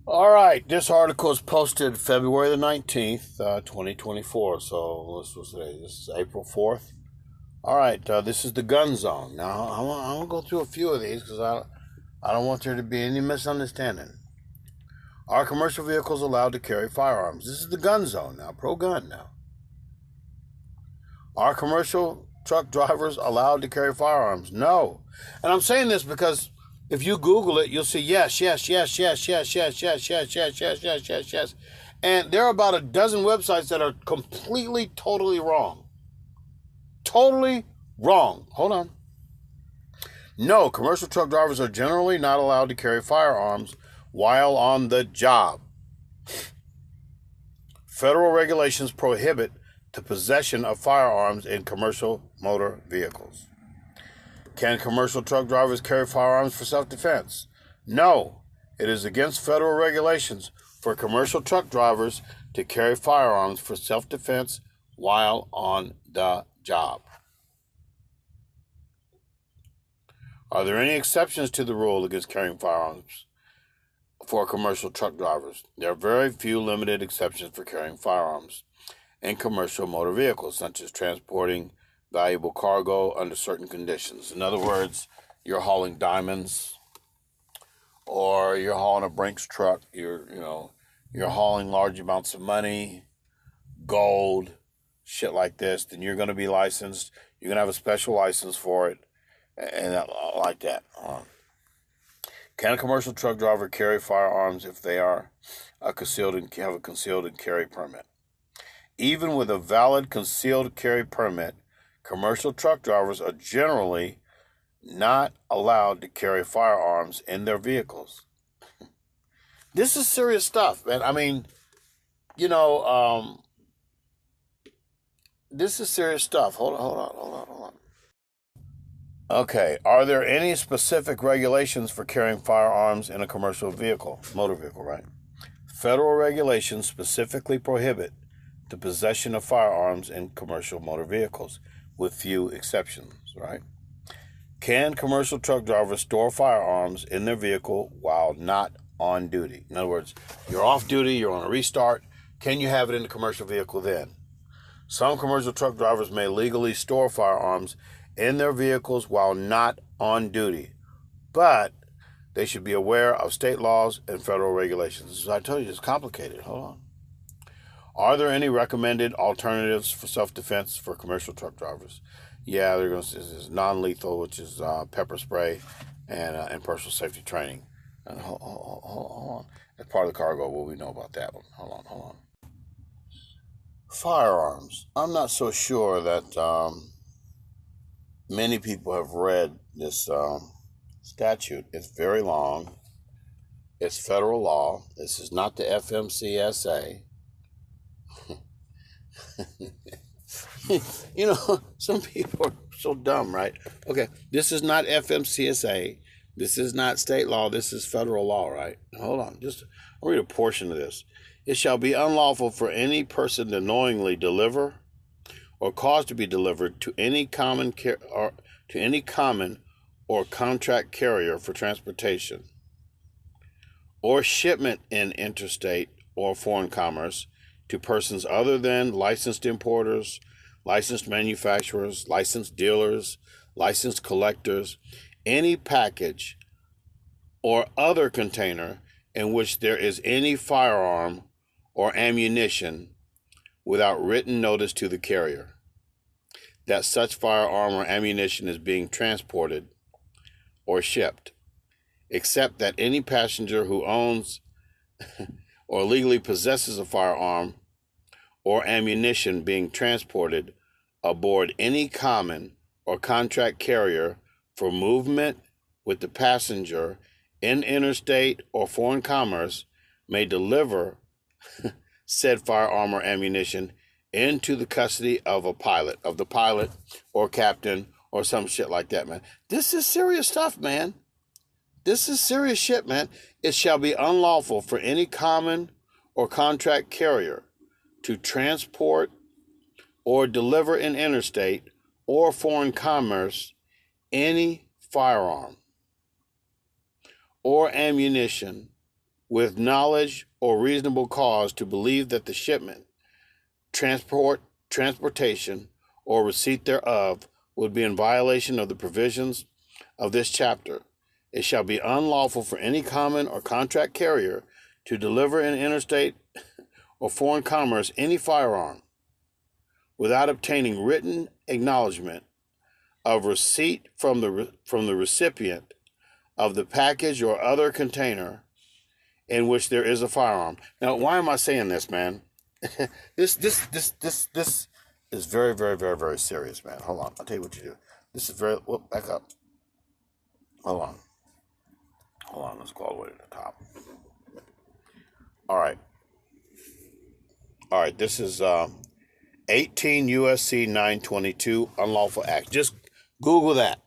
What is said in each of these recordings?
All right, this article is posted February the 19th, 2024. So what's today? This is April 4th. All right, this is the gun zone. Now, I want to go through a few of these because I don't want there to be any misunderstanding. Are commercial vehicles allowed to carry firearms? This is the gun zone now, pro-gun now. Are commercial truck drivers allowed to carry firearms? No. And I'm saying this because if you Google it, you'll see yes, yes, yes, yes, yes, yes, yes, yes, yes, yes, yes, yes, yes. And there are about a dozen websites that are completely, totally wrong. Totally wrong. Hold on. No, commercial truck drivers are generally not allowed to carry firearms while on the job. Federal regulations prohibit the possession of firearms in commercial motor vehicles. Can commercial truck drivers carry firearms for self-defense? No, it is against federal regulations for commercial truck drivers to carry firearms for self-defense while on the job. Are there any exceptions to the rule against carrying firearms for commercial truck drivers? There are very few limited exceptions for carrying firearms in commercial motor vehicles, such as transporting valuable cargo under certain conditions. In other words, you're hauling diamonds, or you're hauling a Brinks truck. You're hauling large amounts of money, gold, shit like this. Then you're going to be licensed. You're going to have a special license for it, and like that. Can a commercial truck driver carry firearms if they are have a concealed carry permit? Even with a valid concealed carry permit, commercial truck drivers are generally not allowed to carry firearms in their vehicles. This is serious stuff, man. I mean, this is serious stuff. Hold on. Okay, are there any specific regulations for carrying firearms in a commercial vehicle, motor vehicle, right? Federal regulations specifically prohibit the possession of firearms in commercial motor vehicles, with few exceptions, right? Can commercial truck drivers store firearms in their vehicle while not on duty? In other words, you're off duty, you're on a restart. Can you have it in the commercial vehicle then? Some commercial truck drivers may legally store firearms in their vehicles while not on duty, but they should be aware of state laws and federal regulations. As I told you, it's complicated. Hold on. Are there any recommended alternatives for self-defense for commercial truck drivers? Yeah, they're going to say it's non-lethal, which is pepper spray and personal safety training. And hold on. As part of the cargo, what we know about that one? Hold on. Firearms. I'm not so sure that many people have read this statute. It's very long. It's federal law. This is not the FMCSA. Some people are so dumb, right? Okay, this is not FMCSA. This is not state law. This is federal law, right? Hold on. I'll read a portion of this. It shall be unlawful for any person to knowingly deliver or cause to be delivered to any common or contract carrier for transportation or shipment in interstate or foreign commerce to persons other than licensed importers, licensed manufacturers, licensed dealers, licensed collectors, any package or other container in which there is any firearm or ammunition without written notice to the carrier that such firearm or ammunition is being transported or shipped, except that any passenger who owns or legally possesses a firearm or ammunition being transported aboard any common or contract carrier for movement with the passenger in interstate or foreign commerce may deliver said firearm or ammunition into the custody of the pilot or captain or some shit like that, man. This is serious stuff, man. This is serious shit, man. It shall be unlawful for any common or contract carrier to transport or deliver in interstate or foreign commerce any firearm or ammunition with knowledge or reasonable cause to believe that the shipment, transportation, or receipt thereof would be in violation of the provisions of this chapter, it shall be unlawful for any common or contract carrier to deliver in interstate or foreign commerce any firearm without obtaining written acknowledgement of receipt from the recipient of the package or other container in which there is a firearm. Now, why am I saying this, man? This is very, very, very, very serious, man. Hold on, I'll tell you what you do. This is very. Whoop, back up. Hold on. Let's go all the way to the top. All right. This is 18 USC 922 unlawful act. Just Google that.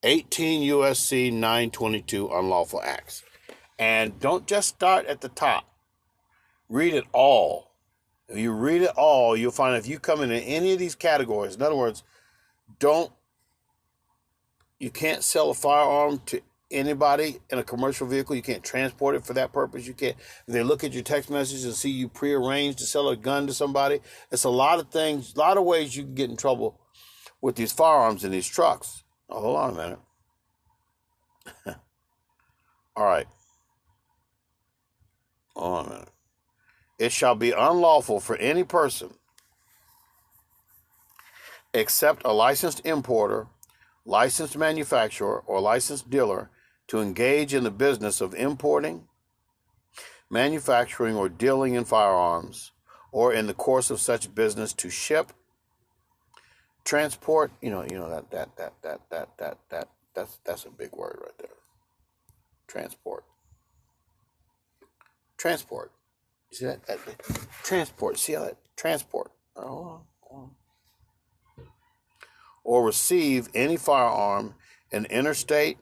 18 USC 922 unlawful acts. And don't just start at the top. Read it all. If you read it all, you'll find if you come into any of these categories, in other words, you can't sell a firearm to anybody in a commercial vehicle. You can't transport it for that purpose. You can't, if they look at your text message and see you prearranged to sell a gun to somebody, it's a lot of things, a lot of ways you can get in trouble with these firearms in these trucks. Oh, hold on a minute. All right. Hold on a minute. It shall be unlawful for any person except a licensed importer, licensed manufacturer, or licensed dealer to engage in the business of importing, manufacturing, or dealing in firearms, or in the course of such business to ship, transport. That's a big word right there. Transport. You see that? Transport. See how that? Transport. Oh. Or receive any firearm in interstate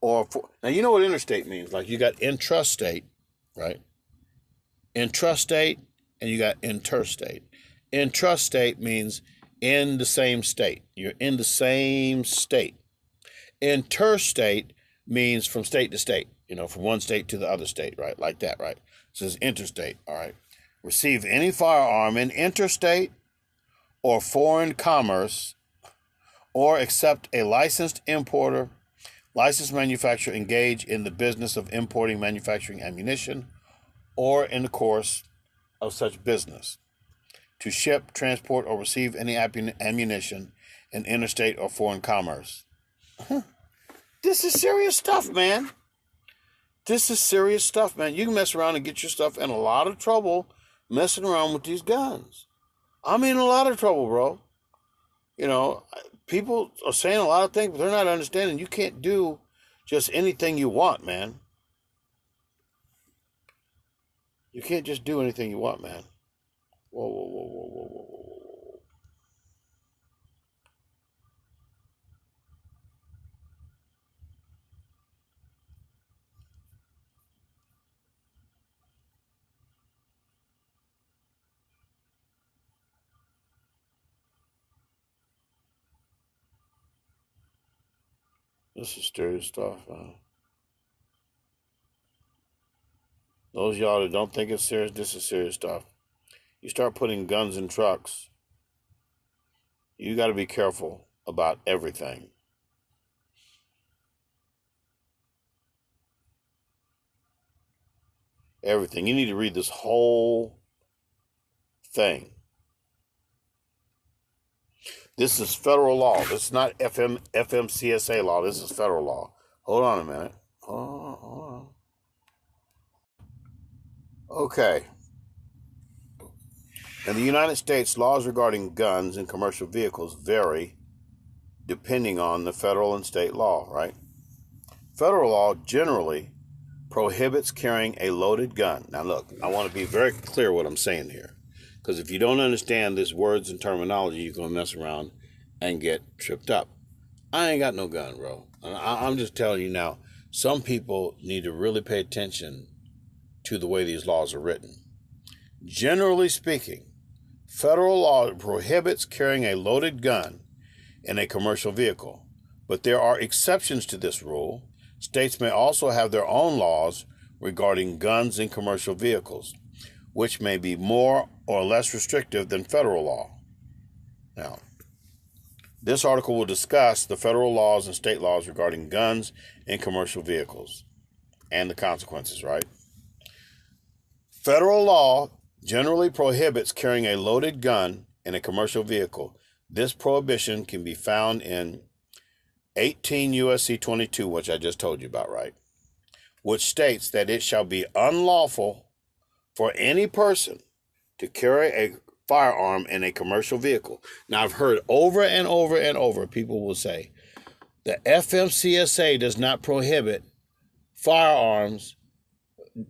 now you know what interstate means. Like you got intrastate, right? Intrastate, and you got interstate. Intrastate means in the same state. You're in the same state. Interstate means from state to state, from one state to the other state, right? Like that, right? It says interstate, all right? Receive any firearm in interstate or foreign commerce, or accept a licensed importer, licensed manufacturer engage in the business of importing, manufacturing ammunition, or in the course of such business, to ship, transport, or receive any ammunition in interstate or foreign commerce. This is serious stuff, man. This is serious stuff, man. You can mess around and get your stuff in a lot of trouble messing around with these guns. I'm in a lot of trouble, bro. People are saying a lot of things, but they're not understanding you can't do just anything you want, man. You can't just do anything you want, man. Whoa. This is serious stuff, man. Those of y'all that don't think it's serious, this is serious stuff. You start putting guns in trucks, you got to be careful about everything. Everything. You need to read this whole thing. This is federal law. This is not FMCSA law. This is federal law. Hold on a minute. Hold on. Okay. In the United States, laws regarding guns and commercial vehicles vary depending on the federal and state law, right? Federal law generally prohibits carrying a loaded gun. Now look, I want to be very clear what I'm saying here. Because if you don't understand these words and terminology, you're going to mess around and get tripped up. I ain't got no gun, bro. I'm just telling you now, some people need to really pay attention to the way these laws are written. Generally speaking, federal law prohibits carrying a loaded gun in a commercial vehicle, but there are exceptions to this rule, States may also have their own laws regarding guns in commercial vehicles, which may be more or less restrictive than federal law. Now, this article will discuss the federal laws and state laws regarding guns in commercial vehicles and the consequences, right? Federal law generally prohibits carrying a loaded gun in a commercial vehicle. This prohibition can be found in 18 U.S.C. 22, which I just told you about, right? Which states that it shall be unlawful for any person to carry a firearm in a commercial vehicle. Now, I've heard over and over and over, people will say, the FMCSA does not prohibit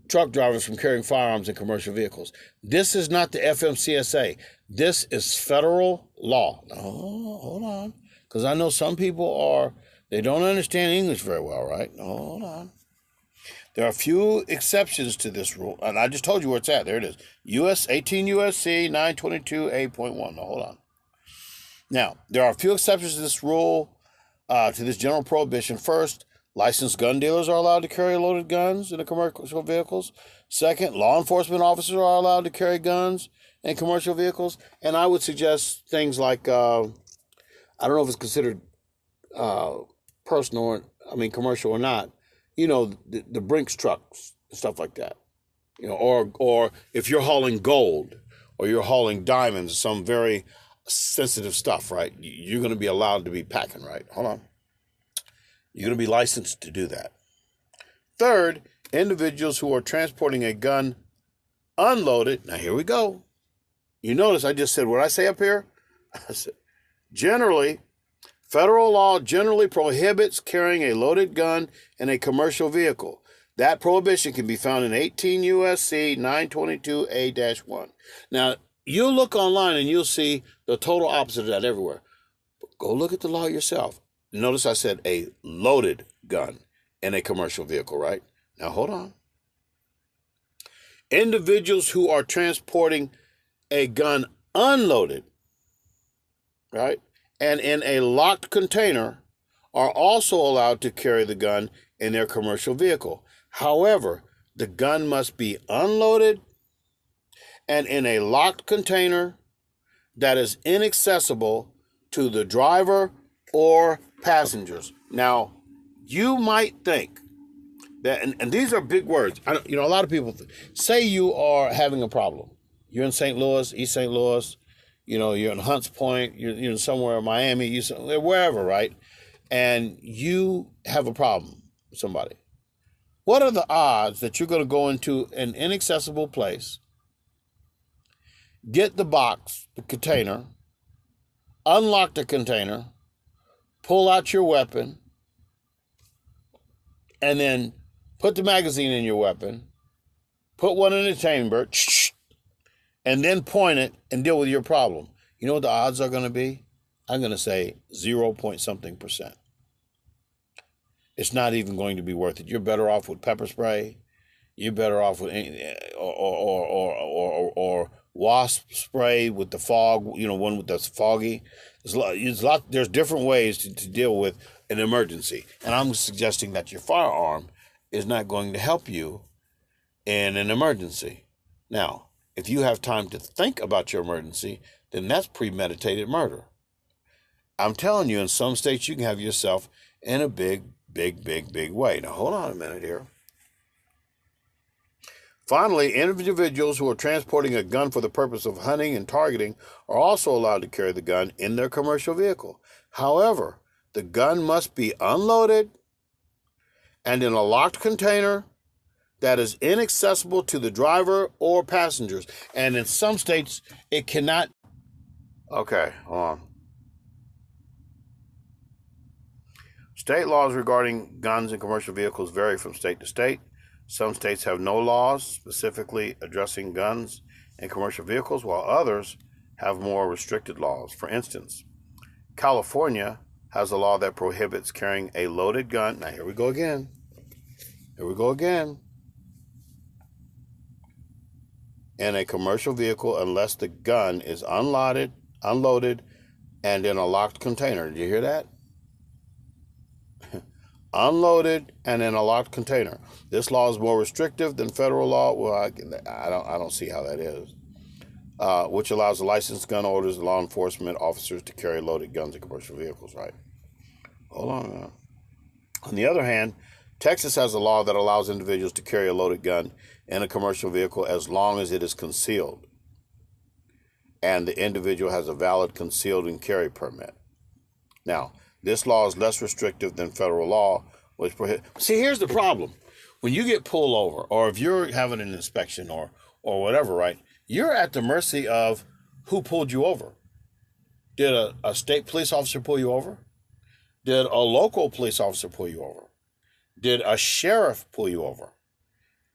truck drivers from carrying firearms in commercial vehicles. This is not the FMCSA. This is federal law. Oh, hold on. Because I know some people they don't understand English very well, right? Hold on. There are a few exceptions to this rule, and I just told you where it's at. There it is. 18 U.S.C. 922A.1. Now, hold on. Now, there are a few exceptions to this rule, to this general prohibition. First, licensed gun dealers are allowed to carry loaded guns in commercial vehicles. Second, law enforcement officers are allowed to carry guns in commercial vehicles. And I would suggest things like, I don't know if it's considered commercial or not. You know, the Brinks trucks, stuff like that. You know, or if you're hauling gold or you're hauling diamonds, some very sensitive stuff, right? You're going to be allowed to be packing, right? Hold on. You're going to be licensed to do that. Third, individuals who are transporting a gun unloaded. Now, here we go. You notice I just said what I say up here? I said, generally, federal law generally prohibits carrying a loaded gun in a commercial vehicle. That prohibition can be found in 18 U.S.C. 922A-1. Now, you'll look online and you'll see the total opposite of that everywhere. Go look at the law yourself. Notice I said a loaded gun in a commercial vehicle, right? Now, hold on. Individuals who are transporting a gun unloaded, right, and in a locked container are also allowed to carry the gun in their commercial vehicle. However, the gun must be unloaded and in a locked container that is inaccessible to the driver or passengers. Now, you might think that, and these are big words. A lot of people say you are having a problem. You're in St. Louis, East St. Louis, you're in Hunts Point, you're somewhere in Miami, wherever, right? And you have a problem with somebody. What are the odds that you're going to go into an inaccessible place, get the box, the container, unlock the container, pull out your weapon, and then put the magazine in your weapon, put one in the chamber, and then point it and deal with your problem? You know what the odds are going to be? I'm going to say 0.something%. It's not even going to be worth it. You're better off with pepper spray. You're better off with or wasp spray with the fog. One with that's foggy. There's different ways to deal with an emergency, and I'm suggesting that your firearm is not going to help you in an emergency. Now, if you have time to think about your emergency, then that's premeditated murder. I'm telling you, in some states, you can have yourself in a big way. Now, hold on a minute here. Finally, individuals who are transporting a gun for the purpose of hunting and targeting are also allowed to carry the gun in their commercial vehicle. However, the gun must be unloaded and in a locked container that is inaccessible to the driver or passengers. And in some states, it cannot. Okay, hold on. State laws regarding guns in commercial vehicles vary from state to state. Some states have no laws specifically addressing guns in commercial vehicles, while others have more restricted laws. For instance, California has a law that prohibits carrying a loaded gun. Now, here we go again. In a commercial vehicle unless the gun is unloaded, and in a locked container. Did you hear that? unloaded, and in a locked container. This law is more restrictive than federal law. Well, I don't see how that is. Which allows the licensed gun holders and law enforcement officers to carry loaded guns in commercial vehicles, right? Hold on now. On the other hand, Texas has a law that allows individuals to carry a loaded gun in a commercial vehicle as long as it is concealed and the individual has a valid concealed and carry permit. Now, this law is less restrictive than federal law, which prohibits. See, here's the problem. When you get pulled over, or if you're having an inspection or whatever, right, you're at the mercy of who pulled you over. Did a state police officer pull you over? Did a local police officer pull you over? Did a sheriff pull you over?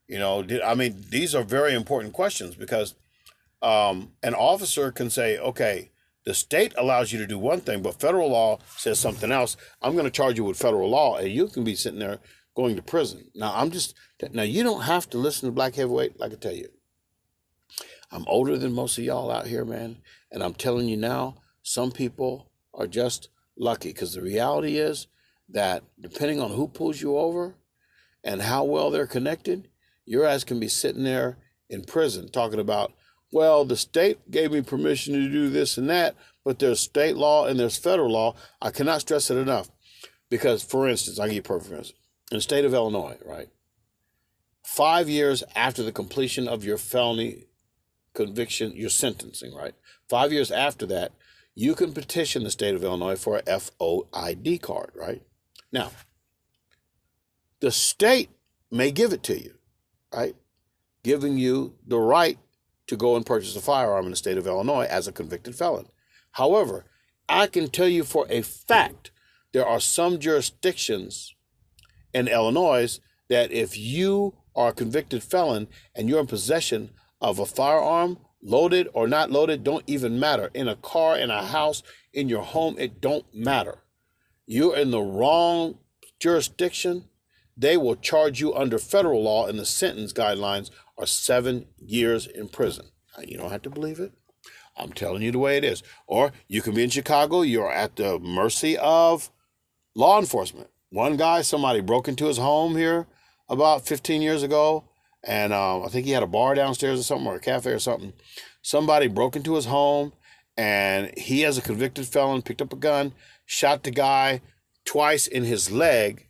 You know, these are very important questions because an officer can say, okay, the state allows you to do one thing, but federal law says something else. I'm going to charge you with federal law, and you can be sitting there going to prison. Now, you don't have to listen to Black Heavyweight, like I tell you. I'm older than most of y'all out here, man, and I'm telling you now, some people are just lucky because the reality is that depending on who pulls you over and how well they're connected, your ass can be sitting there in prison talking about, well, the state gave me permission to do this and that, but there's state law and there's federal law. I cannot stress it enough because, for instance, I'll give you a perfect instance. In the state of Illinois, right, 5 years after the completion of your felony conviction, your sentencing, right, 5 years after that, you can petition the state of Illinois for a FOID card, right? Now, the state may give it to you, right, giving you the right to go and purchase a firearm in the state of Illinois as a convicted felon. However, I can tell you for a fact there are some jurisdictions in Illinois that if you are a convicted felon and you're in possession of a firearm, loaded or not loaded, don't even matter. In a car, in a house, in your home, it don't matter. You're in the wrong jurisdiction, they will charge you under federal law, and the sentence guidelines are 7 years in prison. Now, you don't have to believe it. I'm telling you the way it is. Or you can be in Chicago, you're at the mercy of law enforcement. One guy, somebody broke into his home here about 15 years ago, and I think he had a bar downstairs or something, or a cafe or something. Somebody broke into his home, and he, as a convicted felon, picked up a gun, shot the guy twice in his leg,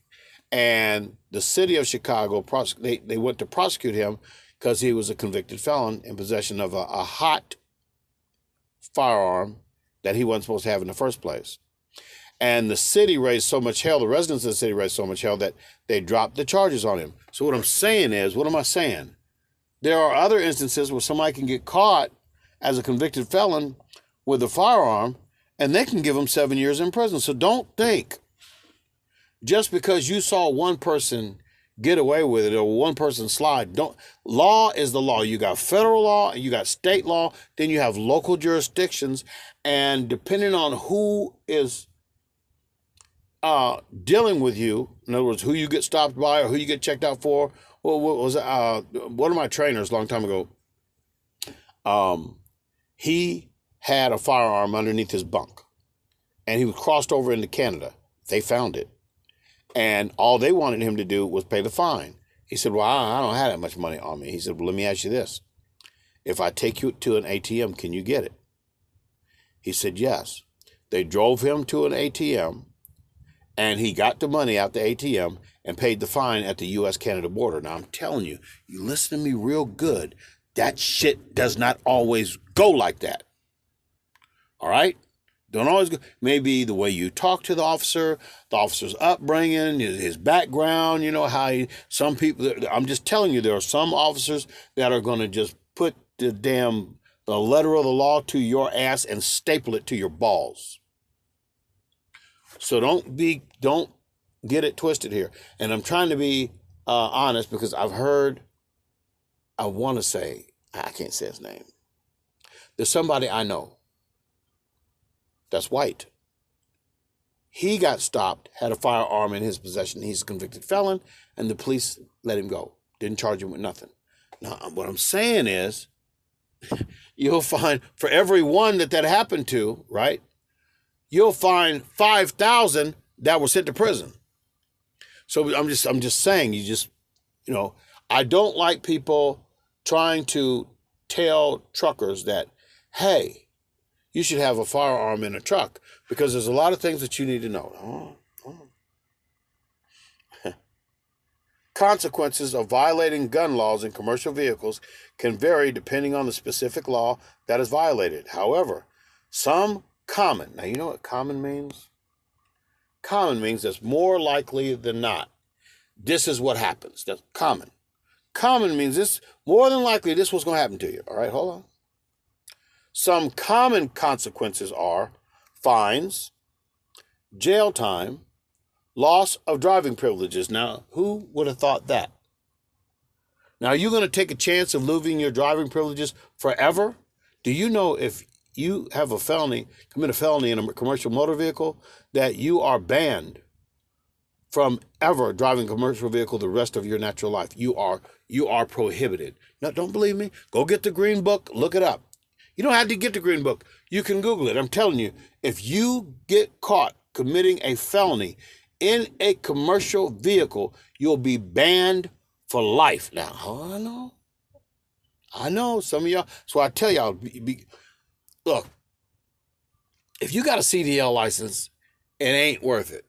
and the city of Chicago, they went to prosecute him because he was a convicted felon in possession of a hot firearm that he wasn't supposed to have in the first place. And the city raised so much hell, the residents of the city raised so much hell that they dropped the charges on him. So what I'm saying is, what am I saying? There are other instances where somebody can get caught as a convicted felon with a firearm, and they can give them 7 years in prison. So don't think just because you saw one person get away with it or one person slide. Law is the law. You got federal law and you got state law. Then you have local jurisdictions, and depending on who is dealing with you, in other words, who you get stopped by or who you get checked out for. Well, what was one of my trainers a long time ago? He had a firearm underneath his bunk, and he was crossed over into Canada. They found it, and all they wanted him to do was pay the fine. He said, "Well, I don't have that much money on me." He said, "Well, let me ask you this: if I take you to an ATM, can you get it?" He said, "Yes." They drove him to an ATM. And he got the money out the ATM and paid the fine at the U.S.-Canada border. Now, I'm telling you, you listen to me real good, that shit does not always go like that. All right? Don't always go. Maybe the way you talk to the officer's upbringing, his background, you know, some people, I'm just telling you, there are some officers that are going to just put the letter of the law to your ass and staple it to your balls. So don't get it twisted here. And I'm trying to be honest because I can't say his name. There's somebody I know that's white. He got stopped, had a firearm in his possession. He's a convicted felon, and the police let him go. Didn't charge him with nothing. Now, what I'm saying is, you'll find for every one that happened to, right? You'll find 5,000 that were sent to prison. So I'm just saying, I don't like people trying to tell truckers that, hey, you should have a firearm in a truck, because there's a lot of things that you need to know. Consequences of violating gun laws in commercial vehicles can vary depending on the specific law that is violated. However, some common, now you know what common means? Common means that's more likely than not. This is what happens. That's common. Common means this, more than likely this was going to happen to you. All right, hold on. Some common consequences are fines, jail time, loss of driving privileges. Now, who would have thought that? Now, are you going to take a chance of losing your driving privileges forever? Do you know if you have a felony, commit a felony in a commercial motor vehicle, that you are banned from ever driving a commercial vehicle the rest of your natural life? You are prohibited. Now, don't believe me? Go get the Green Book, look it up. You don't have to get the Green Book. You can Google it. I'm telling you, if you get caught committing a felony in a commercial vehicle, you'll be banned for life. Now, I know some of y'all. So I tell y'all, look, if you got a CDL license, it ain't worth it.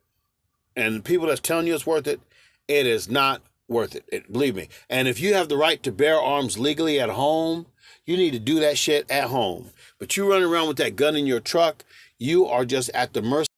And the people that's telling you it's worth it, it is not worth it. Believe me. And if you have the right to bear arms legally at home, you need to do that shit at home. But you running around with that gun in your truck, you are just at the mercy